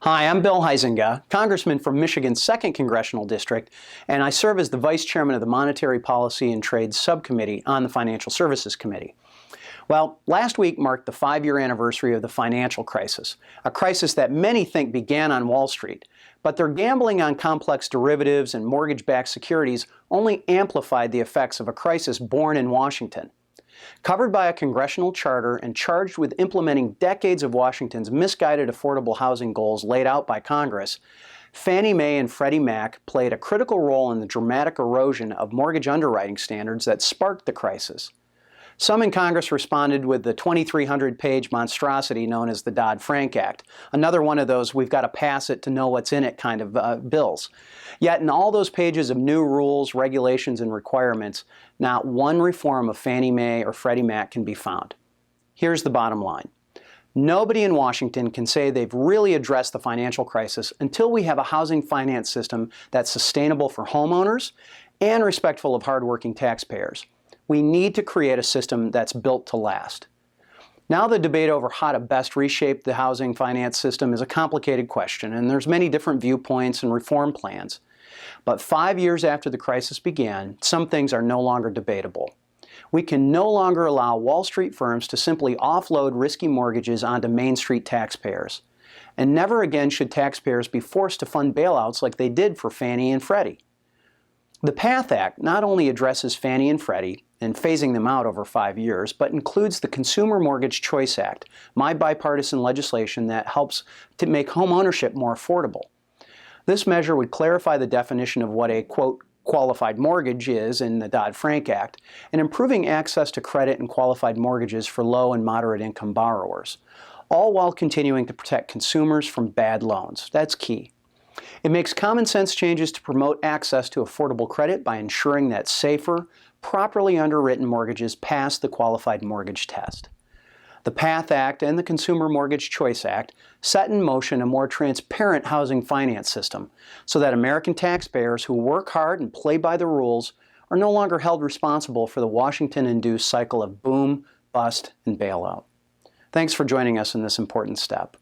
Hi, I'm Bill Huizenga, Congressman from Michigan's 2nd Congressional District, and I serve as the Vice Chairman of the Monetary Policy and Trade Subcommittee on the Financial Services Committee. Well, last week marked the 5-year anniversary of the financial crisis, a crisis that many think began on Wall Street, but their gambling on complex derivatives and mortgage-backed securities only amplified the effects of a crisis born in Washington. Covered by a congressional charter and charged with implementing decades of Washington's misguided affordable housing goals laid out by Congress, Fannie Mae and Freddie Mac played a critical role in the dramatic erosion of mortgage underwriting standards that sparked the crisis. Some in Congress responded with the 2,300-page monstrosity known as the Dodd-Frank Act, another one of those we've got to pass it to know what's in it kind of bills. Yet in all those pages of new rules, regulations, and requirements, not one reform of Fannie Mae or Freddie Mac can be found. Here's the bottom line. Nobody in Washington can say they've really addressed the financial crisis until we have a housing finance system that's sustainable for homeowners and respectful of hardworking taxpayers. We need to create a system that's built to last. Now the debate over how to best reshape the housing finance system is a complicated question, and there's many different viewpoints and reform plans. But 5 years after the crisis began, some things are no longer debatable. We can no longer allow Wall Street firms to simply offload risky mortgages onto Main Street taxpayers. And never again should taxpayers be forced to fund bailouts like they did for Fannie and Freddie. The PATH Act not only addresses Fannie and Freddie and phasing them out over 5 years, but includes the Consumer Mortgage Choice Act, my bipartisan legislation that helps to make home ownership more affordable. This measure would clarify the definition of what a, quote, qualified mortgage is in the Dodd-Frank Act, and improving access to credit and qualified mortgages for low and moderate income borrowers, all while continuing to protect consumers from bad loans. That's key. It makes common sense changes to promote access to affordable credit by ensuring that safer, properly underwritten mortgages pass the qualified mortgage test. The PATH Act and the Consumer Mortgage Choice Act set in motion a more transparent housing finance system so that American taxpayers who work hard and play by the rules are no longer held responsible for the Washington-induced cycle of boom, bust, and bailout. Thanks for joining us in this important step.